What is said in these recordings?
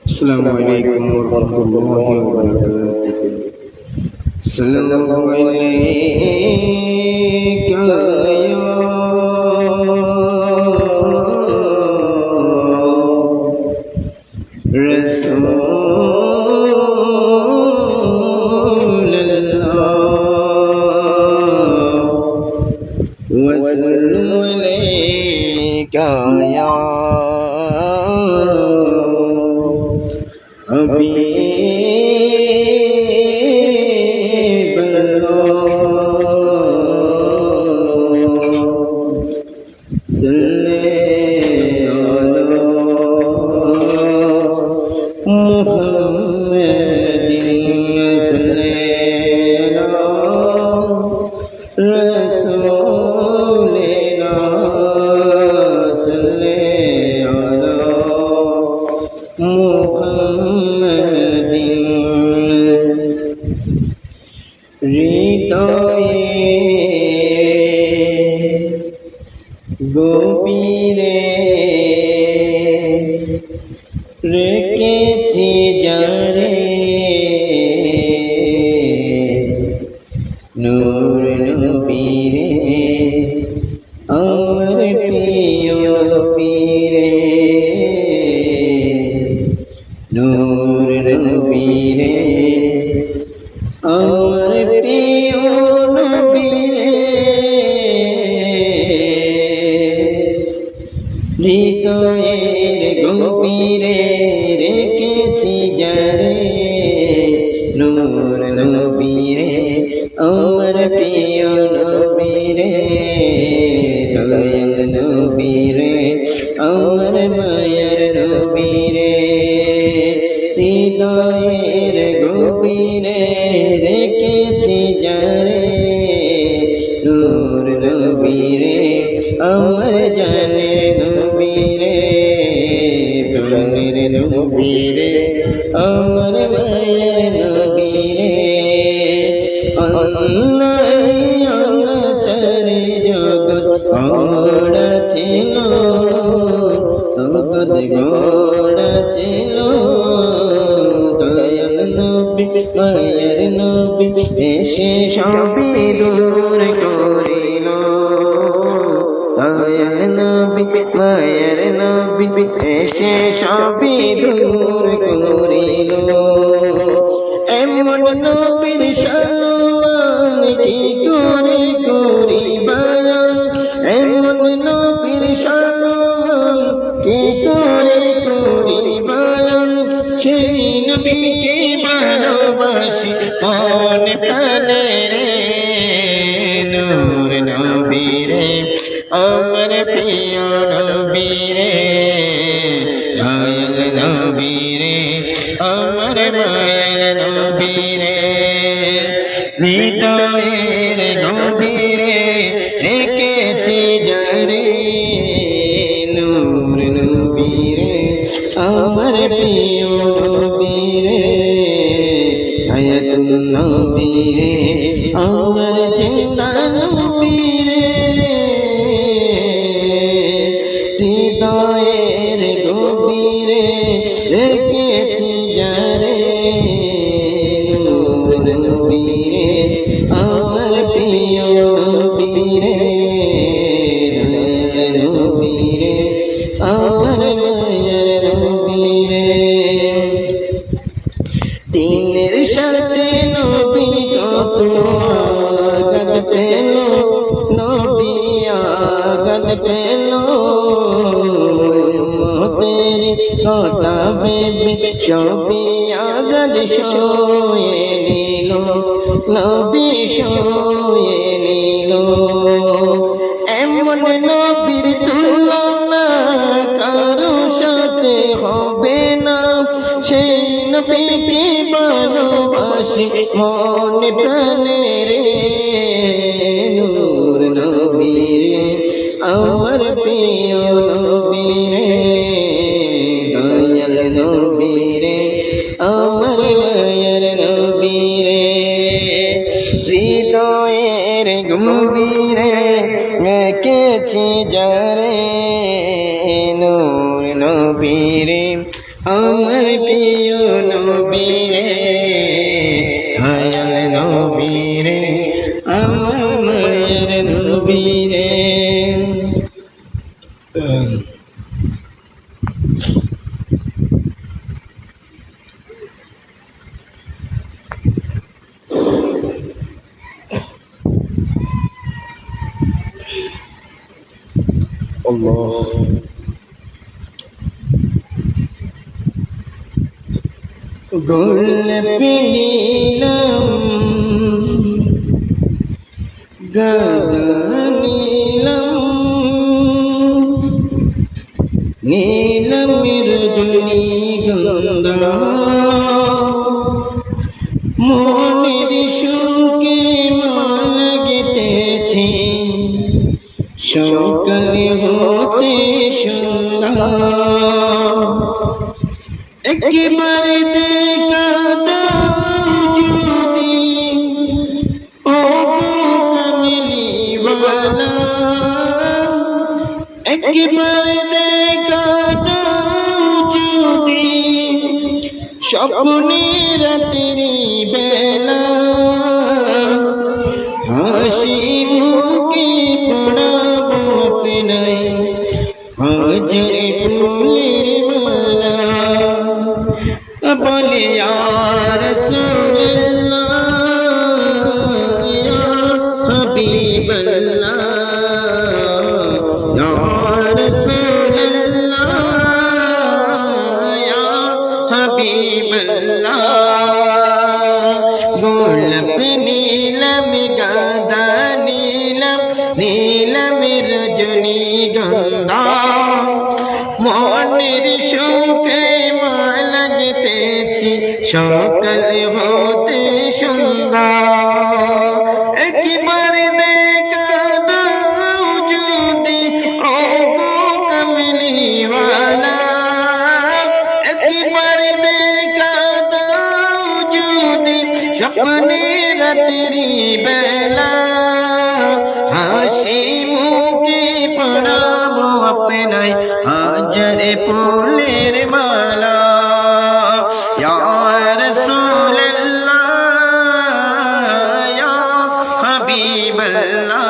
السلام عليكم ورحمة الله وبركاته. سلام عليك يا رسول الله وسلم عليك يا حبيب الله صل على محمد صل على رسولنا صل على محمد হৃদয়ে গভীরে রেখেছি যারে নূর নবীরে আমার প্রিয় পীরে নূর নবীরে আমার প্রিয় নবীরে হৃদয়ের গভীরে রেখেছি যারে নূর নবীরে আমার প্রিয় নবীরে দয়াল নবীরে আমার মায়ের নবীরে হৃদয়ের গভীরে রেখেছি যারে নূর নবীরে আমার জানের নবীরে প্রাণের নবীরে আমার মায়ের নবীরে আল্লাহ আল্লাহ চারে জগৎ গড়া ছিল জগৎ গড়া ছিল দয়াল নবী মায়ের নবী এসে সবই দূর করিল দয়াল নবী মায়ের নবী এসে সবই দূর করিল এমন নবীর সম্মান কি করে করি বয়ান এমন নবীর সম্মান কি করে করি বয়ান সেই নবীকে ভালোবাসি মন প্রাণে রে নূর নবীরে আমার প্রিয় নবীরে দয়াল নবীরে আমার মায়ের নবীরে হৃদয়ের গভীরে রেখেছি যারে নূর নবীরে আমার প্রিয় নবীরে হায়াতুল নবীরে আমার জিন্দা নবীরে হৃদয়ের গভীরে রেখেছি যারে নূর নবীরে আমার প্রিয় নবীরে দয়াল নবীরে আমার মায়ের নবীরে দিনের সাথে নবী কত আঘাত পেল নবী আঘাত পেল তেরি কথা ভেবে সবই আঘাত সয়ে নিল নবী সয়ে নিল এমন নবীর তুলনা কারো সাথে হবে না সেই নবীকে ভালোবাসি মন প্রাণে রে নূর নবীরে আমার প্রিয় নবীরে দয়াল নবীরে আমার মায়ের নবীরে হৃদয়ের গভীরে রেখেছি যারে নূর নবীরে আমার প্রিয় নবী রে দয়াল নবী রে আমার মায়ের নবী রে আল্লাহ গোলাপি নীলম গাদা নীলম নীলম রজনীগন্ধা মনের সুখে মালা গেঁথেছি সকালে হতে সন্ধ্যা একবারে দেখা দাও যদি ও কামলিওয়ালা একবারে দেখা দাও যদি স্বপ্নে রাতেরি বেলা হাসি মুখে পড়াবো নাই হাজারে ফুলের মালা বলে ইয়া রাসূলুল্লাহ ইয়া হাবিবাল্লাহ ইয়া রাসূলুল্লাহ ইয়া হাবিবাল্লাহ গোলাপ নীলম গাদা নীলম নীলম রজনীগন্ধা মনের সুখে মালা গেঁথেছি সকাল হতে সন্ধ্যা একবারে দেখা দাও যদি ও গো কামলিওয়ালা একবারে দেখা দাও যদি স্বপ্নে রাতেরি বেলা হাসি মুখে পড়াবো আপনায় হাজারে ফুলের মালা ইয়া রাসূলুল্লাহ ইয়া হাবিবাল্লাহ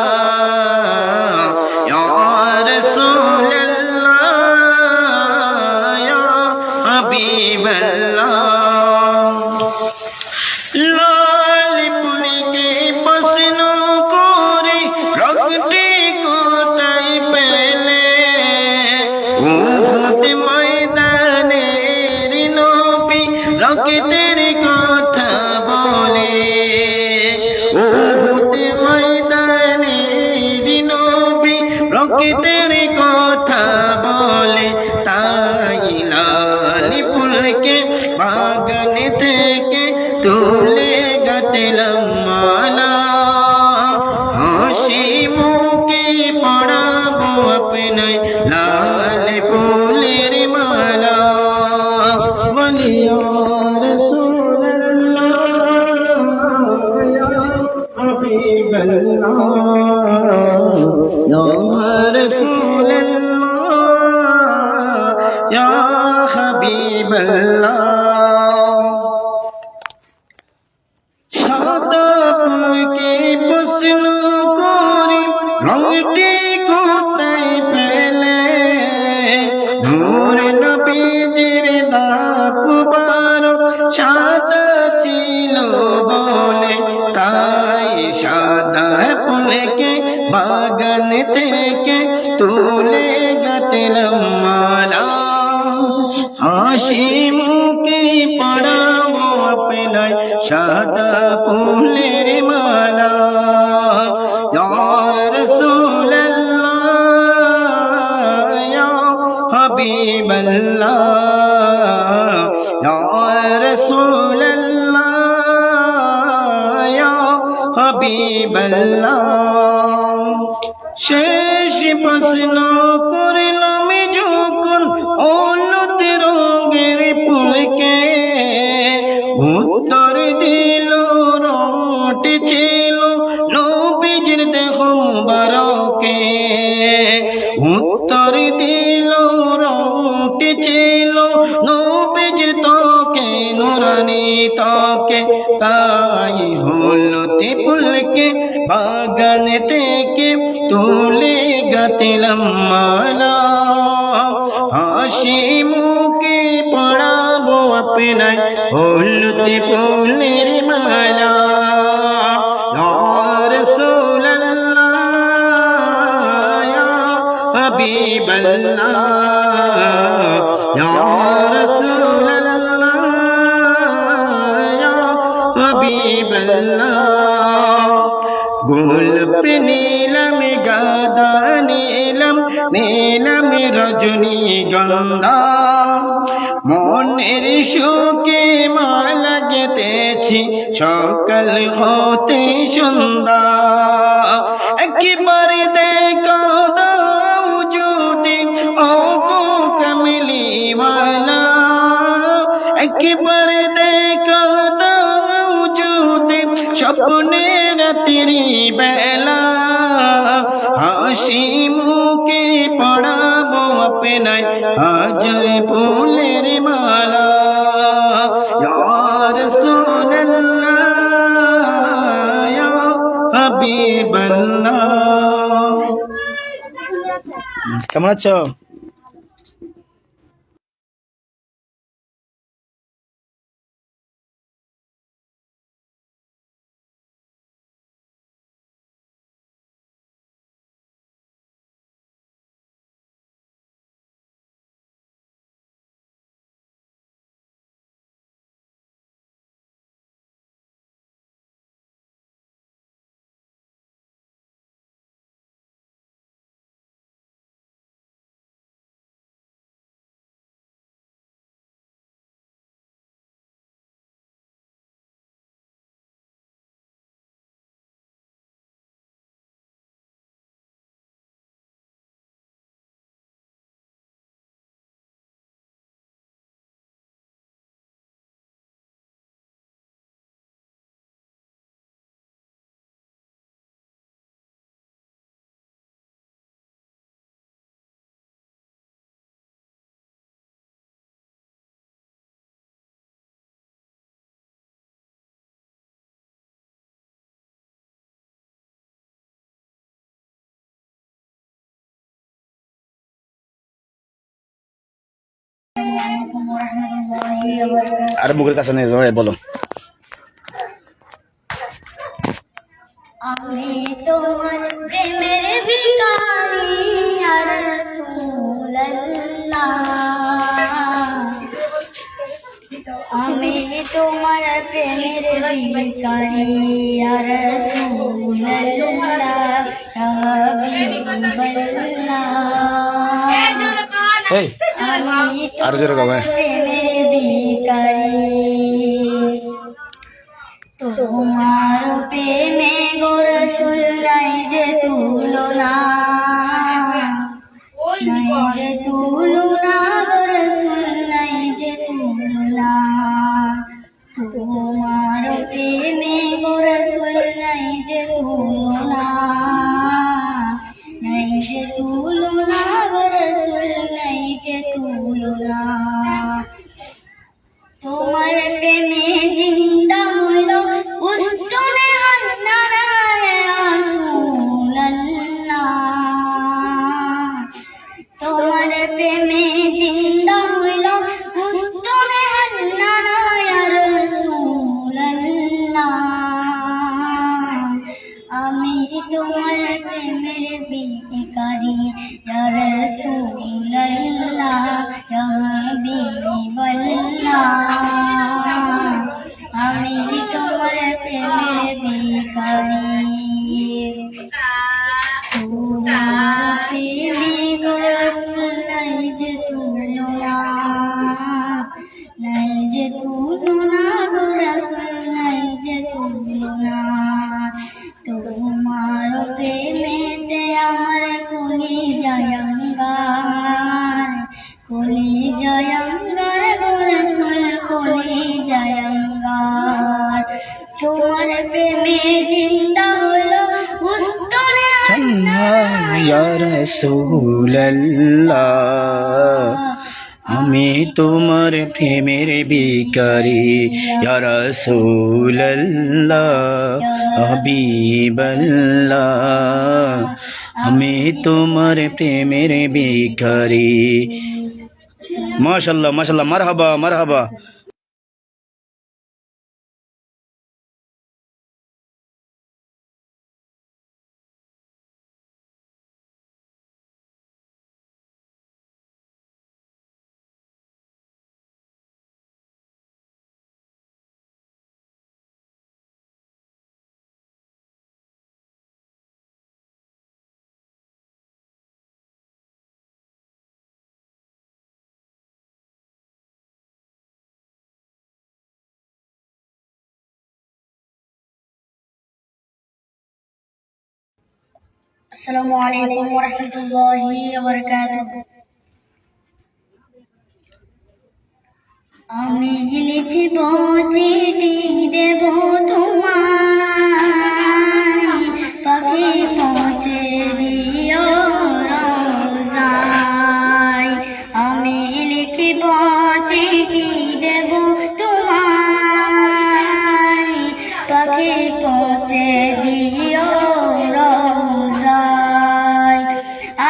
ইয়া রাসূলুল্লাহ ইয়া হাবিবাল্লাহ লাল ফুলকে পছন্দ করে রক্তে কোথায় পেলে উহুদ ময়দানের নবী রক্তের কথা বলে উহুদ ময়দানের নবী রক্তের কথা বলে তাই লাল ফুলকে বাগান থেকে তুলে গাঁথলাম মালা হাসি মুখে পড়াবো আপনায় লাল ফুলের মালা বলি ইয়া রাসূলুল্লাহ ইয়া হাবিবাল্লাহ ইয়া রাসূলুল্লাহ ইয়া হাবিবাল্লাহ সাদা ফুলকে পছন্দ করি রংটি কোথায় পেলে নূর নবীজির দাঁত মুবারক সাদা ছিল বলে তাই সাদা ফুলকে বাগান থেকে তুলে গাঁথলাম মালা হাসি মুখে পড়াবো আপনায় সাদা ফুলের মালা ইয়া রাসূলুল্লাহ ইয়া হাবিবাল্লাহ ইয়া রাসূলুল্লাহ ইয়া হাবিবাল্লাহ শেষ প্রশ্ন করলাম যখন হলুদ রঙের ফুলকে উত্তর দিল রঙটি ছিল নবীজির দেহ মুবারকে উত্তর দিল রঙটি ছিল প্রতি ফুলকে বাগান থেকে তুলে গাতিলাম মালা, হাসি মুখে পড়াবো আপনায় হলুদ ফুলের মালা। ইয়া রাসূলুল্লাহ ইয়া হাবিবাল্লাহ ইয়া রাসূলুল্লাহ ইয়া হাবিবাল্লাহ। গোলাপ নিলাম গাঁদা নিলাম নিলাম রজনীগন্ধা, মনের সুখে মালা গেঁথেছি সকাল হতে সন্ধ্যা। একবার দেখা দাও যদি ওগো কামলিওয়ালা, একবার দেখা দাও যদি স্বপ্নে রাতের বেলা, হাসি মুখে পড়াবো আপনায় হাজার ফুলের মালা। ইয়া রাসূলুল্লাহ ইয়া হাবিবাল্লাহ। কেমন আছো? আরে মুখের কাছে নিয়ে যাও, বলো। আমি তোমার প্রেমের ভিখারি ইয়া রাসূলুল্লাহ, আমি তোমার প্রেমের ভিখারি ইয়া রাসূলুল্লাহ ইয়া হাবিবাল্লাহ। আমি তোমার প্রেমের ভিখারি, তোমার প্রেমে গো রাসূল নাই যে তুলনা, নাই যে তুলনা গো রাসূল নাই যে তুলনা। তোমার প্রেমে গো রাসূল নাই যে তুলনা, নাই যে তুলনা গো রাসূল নাই যে তুলনা। তোমার প্রেমে জিন্দা হলো উস্তনে হান্নানা ইয়া রাসূলুল্লাহ, তোমার প্রেমে জিন্দা হলো উস্তনে হান্নানা ইয়া রাসূলুল্লাহ। আমি তোমার প্রেমের ভিখারি ইয়া রাসূলুল্লাহ ইয়া হাবিবাল্লাহ। আমি তোমার প্রেমের ভিখারি, তোমার প্রেমে গো রাসূল নাই যে তুলনা, নাই যে তুলনা গো রাসূল নাই যে তুলনা। তোমার প্রেমেতে আমার কলিজায় অঙ্গার, কলিজায় অঙ্গার গো রাসূল কলিজায় অঙ্গার। তোমার প্রেমে জিন্দা হলো উস্তনে ইয়া রাসূলুল্লাহ, আমি তোমার প্রেমের ভিখারি ইয়া রাসূলুল্লাহ হাবিবাল্লাহ আমি তোমার প্রেমের ভিখারি মাশাআল্লাহ মাশাআল্লাহ মারহাবা মারহাবা আসসালামু আলাইকুম ওয়া রাহমাতুল্লাহি ওয়া বারাকাতুহু। আমি লিখিব চিঠি দেব তোমায়, পাখি পৌঁছে দিও রওজায়। আমি লিখিব চিঠি দেব তোমায়, পাখি পৌঁছে দিও রওজায়।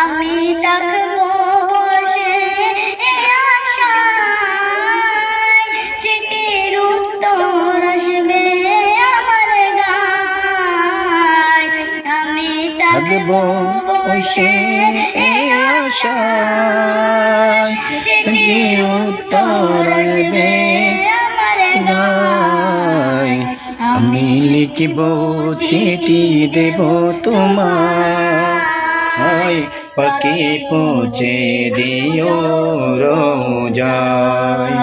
আমি থাকবো বসে এ আশায়, চিঠির উত্তর আসবে আমার গায়। আমি থাকবো বসে এ আশায়, চিঠির উত্তর আসবে আমার গায়। আমি লিখিব চিঠি দেব তোমায়, পাখি পৌঁছে দিও রোজায়।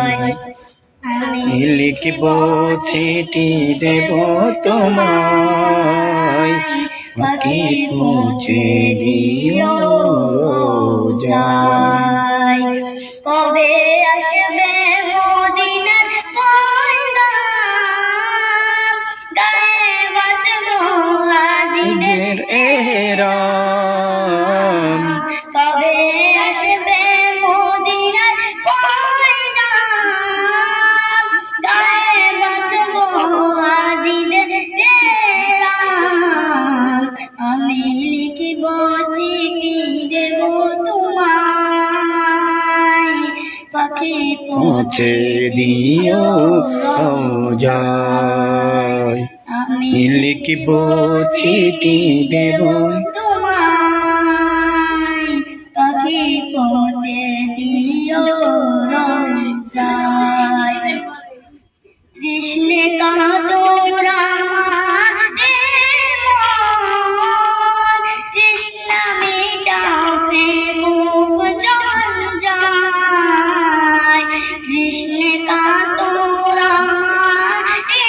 আমি লিখিব চিঠি দেব তোমায়, পাখি পৌঁছে দিও রোজায়। কবে আসবে মদিনার পয়গাম, গায়ে বাঁধবো হাজিদের এহরাম কবে আসবে মদিনার পয়গাম, গায়ে বাঁধবো হাজিদের এহরাম। আমি লিখিব চিঠি দেব তোমায়, পাখি পৌঁছে দিও রোজায়। আমি লিখিব চিঠি দেব তোমায়, পাখি পৌঁছে দিও রওজায়। তৃষ্ণে কাতরা মারে মন, তৃষ্ণা মিটাবে বুক জঞ্জাল। তৃষ্ণে কাতরা মারে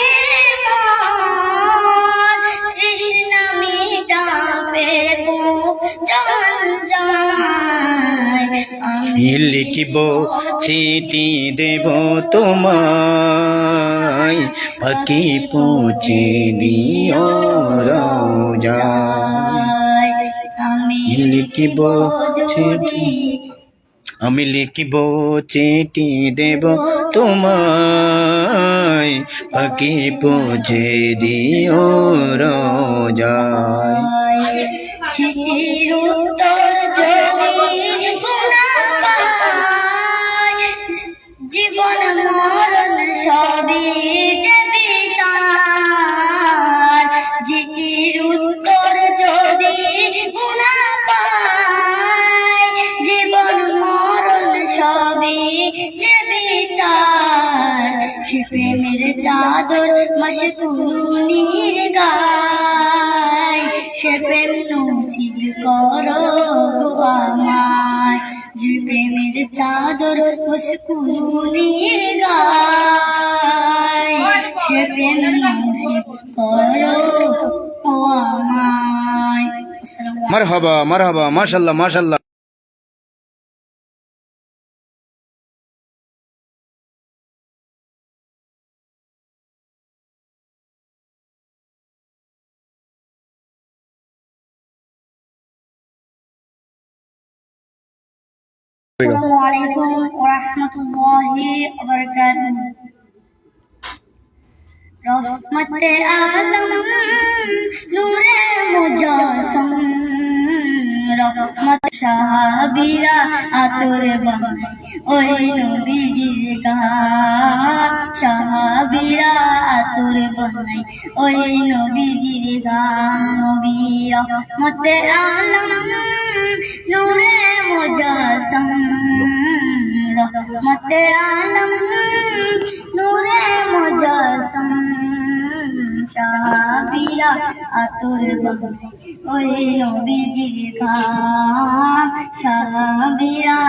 মন, তৃষ্ণা মিটাবে বুক জঞ্জাল। আমি লিখিব চিঠি দেব তোমায়, পাখি পৌঁছে দিও রোজায়। আমি লিখিব চিঠি আমি লিখিব চিঠি দেব তোমায়, পাখি পৌঁছে দিও রোজায়। চিঠির উত্তর যদি গুনা পাই, জীবন মরণ সবই যাবে তার। চিঠির উত্তর যদি গুনা পাই, জীবন মরণ সবই যাবে তার। সে প্রেমের চাদর মশকুনির গায়, সে প্রেম নসিব করো গো আমায়। যে প্রেমের চাদর মশকুনির গায়, সে প্রেম নসিব করো গো আমায়। মারহাবা মারহাবা মাশাআল্লাহ মাশাআল্লাহ। আসসালামু আলাইকুম ওয়া রাহমাতুল্লাহি ওয়া বারাকাতুহু। রহমতে আলম নূরে মুজাসসম রহমত সাহাবীরা আতর বানাই ওই নবীজির গান, সাহাবীরা আতর বানাই ওই নবীজির গান। নবী রহমতে আলম নূরে মুজাসসম রহমতে আলম নূরে মুজাসসম সাহাবীরা আতর বানাই ওই নবীজির গান, সাহাবীরা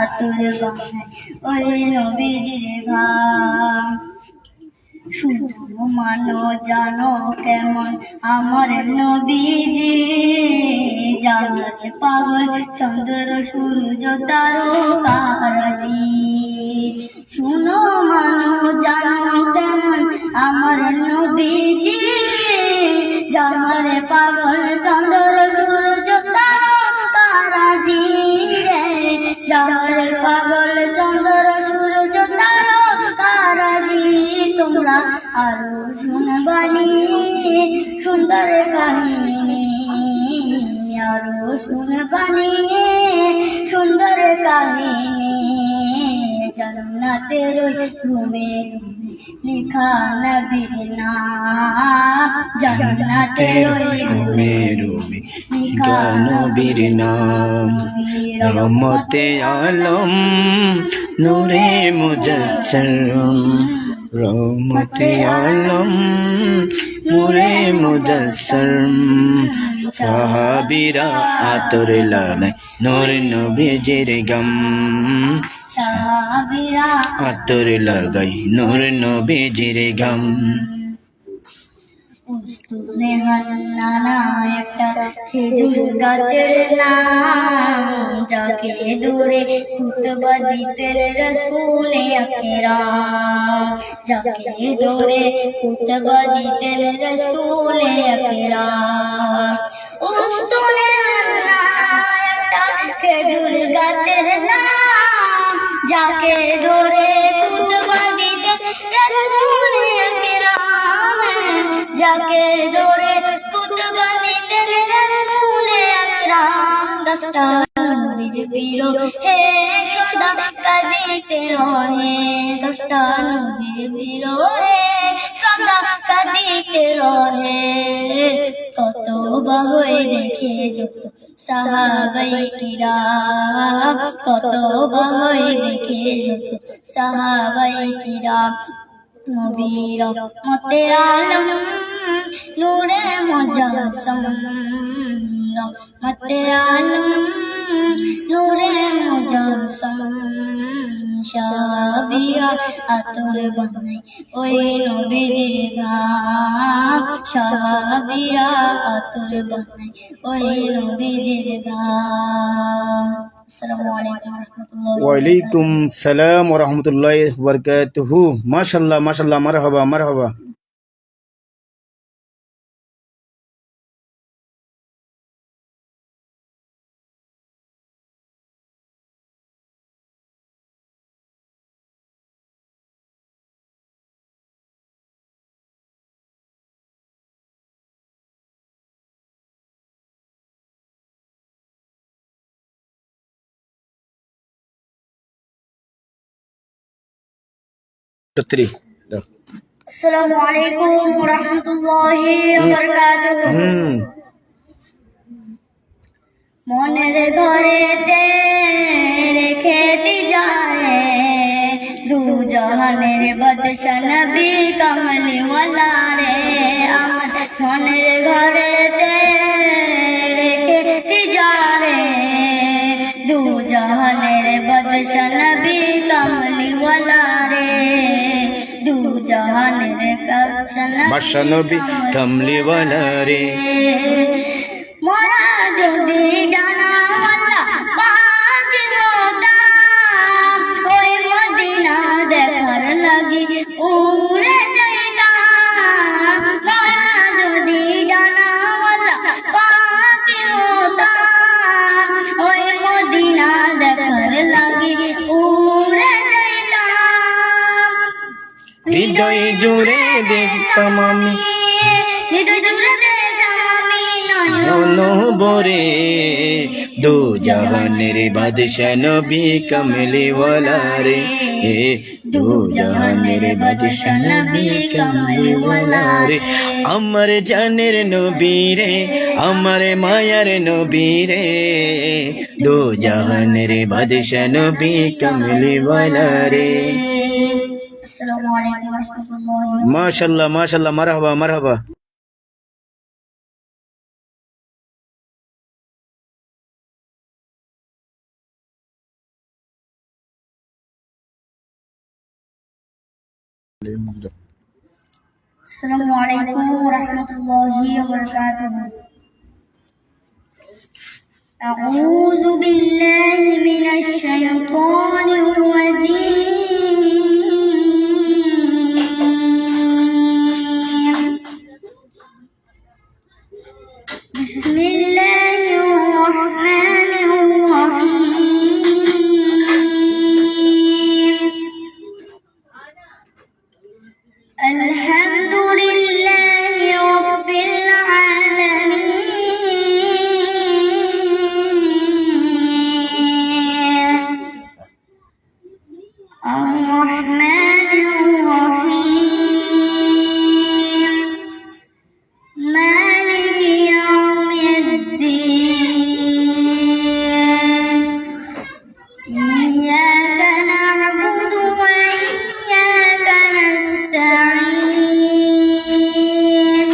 আতর বানাই ওই নবীজির গান। শুনো মানো জানো কেমন আমার নবীজি, জাহাজ পাগল চন্দ্র সূর্য তারকারাজি। শুনো মানো জানো কেমন আমার নবীজি, জাহাজ পাগল চন্দ্র সূর্য তারকারাজি। জাহাজ পাগল চন্দ্র সূর্য তারকারাজি। তোমরা আরো শুনবানি সুন্দর কাহিনী, আরো শুনবানি সুন্দর কাহিনী। জান্নাতের রুমে লিখা নবীর নাম, জান্নাতের রুমে রুমে লিখা নবীর নাম। রহমতে আলম নূরে মুজাসসম রহমতে আলম নূরে মুজাসসম সাহাবীরা আতর লাগায় নূর নবীজির গাম, সাহাবীরা আতর লাগাই নূর নবীজির গাম। উস্তুনে হান্নানা একটা খেজুর গাছের নাম, যাকে দূরে খুতবা দিতেন রাসূলে আকরাম, যাকে দূরে খুতবা দিতেন রাসূলে আকরাম। উস্তুনে হান্নানা একটা খেজুর গাছের নাম, যাকে দূরে খুতবা দিতেন রাসূলে আকরাম, যাকে দূরে খুতবা দিতেন রাসূলে আকরাম। দশটা নবীর পীর হে সদা কাঁদিতে রহে, দশটা নবীর পীর হে সদা কাঁদিতে রহে। কত বাহয়ে দেখে যত সাহাবায়ে কিরাম, কত বাহয়ে দেখে যত সাহাবায়ে কিরাম। নবী রহমতে আলম নূরে মুজাসসম রহমতে আলম নূরে মুজাসসম সাহাবীরা আতর বানাই ওই নবীজির গান, সাহাবীরা আতর বানাই ওই নবীজির গান। আসসালামু আলাইকুম ওয়া রাহমাতুল্লাহি। ওয়ালাইকুম সালাম ওয়া রাহমাতুল্লাহি ওয়া বারাকাতুহু। মাশাআল্লাহ মাশাআল্লাহ, মারহাবা মারহাবা। Three. আসসালামু আলাইকুম ওয়া রাহমাতুল্লাহি ওয়া বারাকাতুহু। মনের ঘরেতে রেখে দি যায় দু জাহানের বাদশা নবী কামলি ওয়ালা রে। আমার মনের ঘরেতে রেখে দি যায় দু জাহানের বাদশা নবী কামলি ওয়ালা রে। দু জাহানের বাদশা নবী কামলি ওয়ালা রে। মোরা যদি ডানাওয়ালা পাখি হতাম, ওই মদিনা দেখার লাগি উড়ে যাইতাম। মোরা যদি ডানাওয়ালা পাখি হতাম, ওই মদিনা দেখার লাগি হৃদয় জুড়ে দেখতাম আমি হৃদয় জুড়ে দেখতাম আমি নয়ন অনবরে দু জাহানের বাদশা নবী কমলিওয়ালা রে দু জাহানের বাদশা নবী কমলিওয়ালা রে আমার জানের নবী রে আমার মায়ার নবী রে দু জাহানের বাদশা নবী কমলিওয়ালা রে আসসালামু আলাইকুম ওয়া রাহমাতুল্লাহি মাশাআল্লাহ মাশাআল্লাহ মারহাবা মারহাবা السلام عليكم ورحمة الله وبركاته أعوذ بالله من الشيطان الرجيم بسم الله الرحمن الرحيم الحمد لله رب العالمين الرحمن الرحيم مالك يوم الدين إياك نعبد وإياك نستعين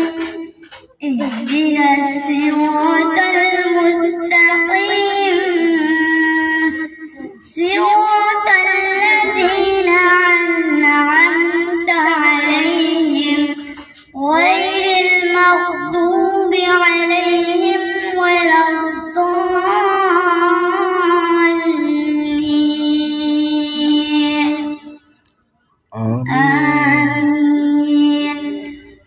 اهدنا الصراط المستقيم صراط الذين أنعمت عليهم غير المغضوب عليهم ولا الضالين آمين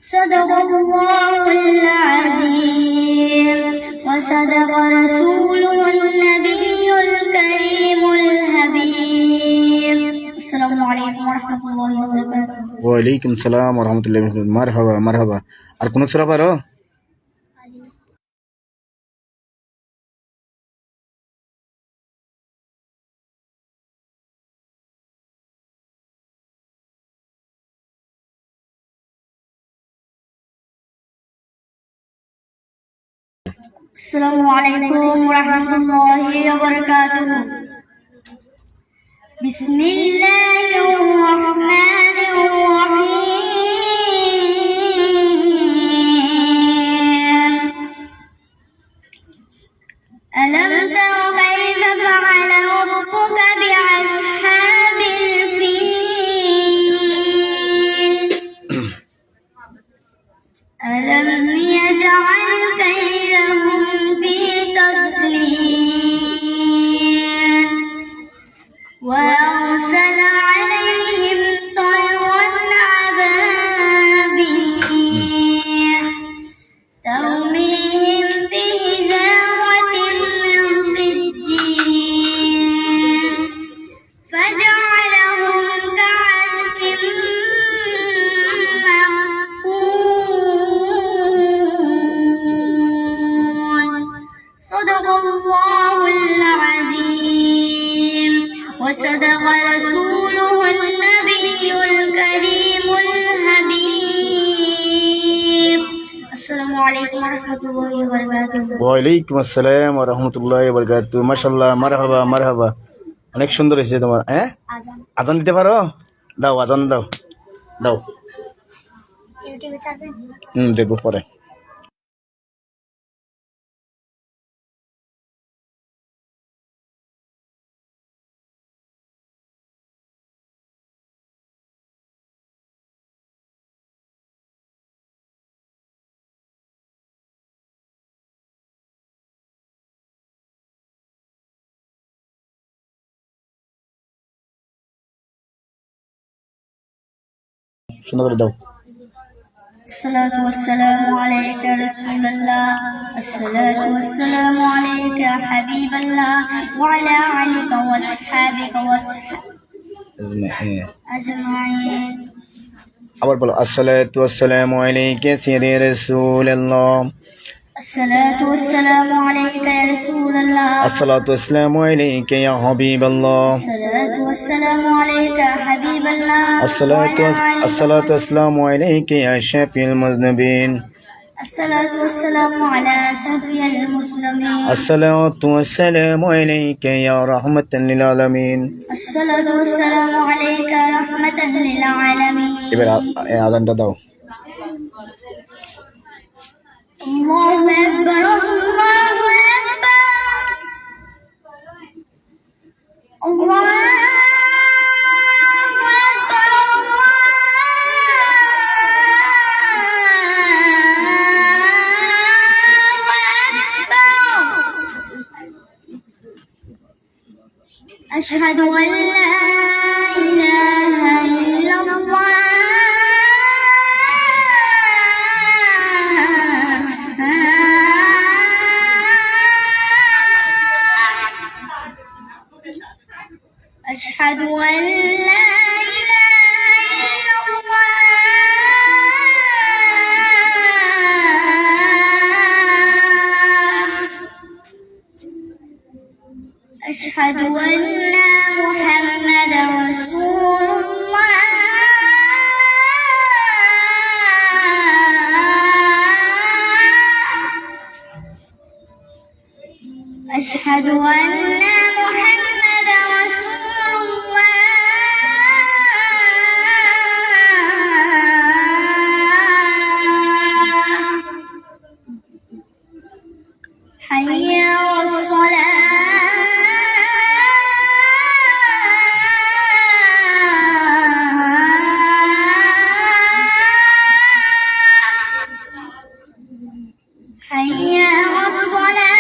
صدق الله العظيم وصدق رسوله النبي الكريم الحبيب السلام عليكم ورحمة الله وبركاته ওয়ালাইকুম সালাম ওয়া রাহমাতুল্লাহি ওয়া বারাকাতুহু মারহাবা মারহাবা আর কোন সূরা পারো السلام عليكم ورحمة الله وبركاته بسم الله الرحمن الرحيم ألم تر كيف فعل ربك بأصحاب الفيل ألم يجعل كيدهم في تضليل وأرسل عليهم طيرا أبابيل ترميهم بحجارة من سجيل فجعلهم كعصف مأكول صدق الله العظيم وصدق رسوله النبي الكريم الحبيب السلام عليكم ورحمة الله وبركاته ওয়ালাইকুম আসসালাম ওয়া রাহমাতুল্লাহি ওয়া বারাকাতুহু মাশাআল্লাহ মারহাবা মারহাবা অনেক সুন্দর হয়েছে তোমার আজান আজান দিতে পারো দাও আজান দাও দাও ইউটিউবে ছাড়বেন দেখবো পরে সুন্দর করে দাও الصلاة والسلام عليك رسول الله الصلاة والسلام عليك حبيب الله وعلى آلك وأصحابك أجمعين أجمعين আবার বলো আসসালাতু ওয়াসসালামু আলাইকা সাইয়্যিদা রাসূলুল্লাহ الصلاة والسلام عليك يا رسول الله আসসালাতু ওয়াসসালামু আলাইকা ইয়া হাবিবাল্লাহ الصلاة والسلام عليك يا حبيب الله আসসালাতু ওয়াসসালামু আলাইকা ইয়া শাফিউল মুযনিবিন الصلاة والسلام على شفيع المسلمين আসসালাতু ওয়াসসালামু আলাইকা ইয়া রাহমাতাল লিল আলামিন الصلاة والسلام عليك رحمة للعالمين এবার আযানটা দাও الله أكبر الله أكبر الله أكبر الله أكبر أشهد أن لا إله إلا الله أشهد أن لا إله إلا الله أشهد أن محمدا رسول الله أشهد أن محمدا رسول الله حي على الصلاة حي على الصلاة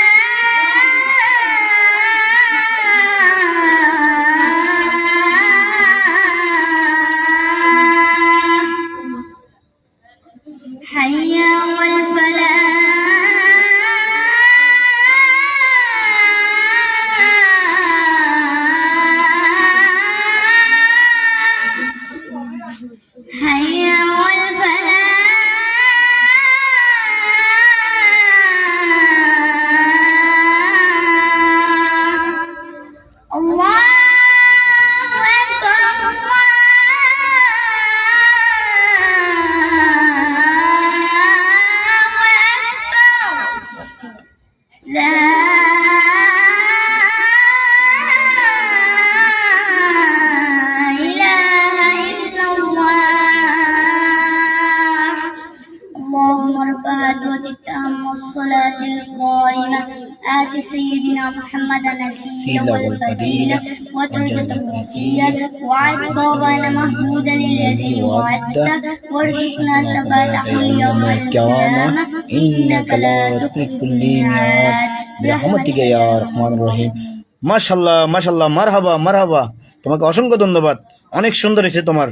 حي على الفلاح حي على الفلاح الله أكبر الله أكبر لا إله إلا الله اللهم رب هذه التامة والصلاة القائمة آت سيدنا محمدا نسيا والفضيلة ودرجة الرفيع وعقابا محمودا الذي وعدته وارزقنا ثباته اليوم القيامة إنك لا تخلف الميعاد برحمتك يا রহমান রহিম মাশাআল্লাহ মাশাআল্লাহ মারহাবা মারহাবা তোমাকে অসংখ্য ধন্যবাদ অনেক সুন্দর হয়েছে তোমার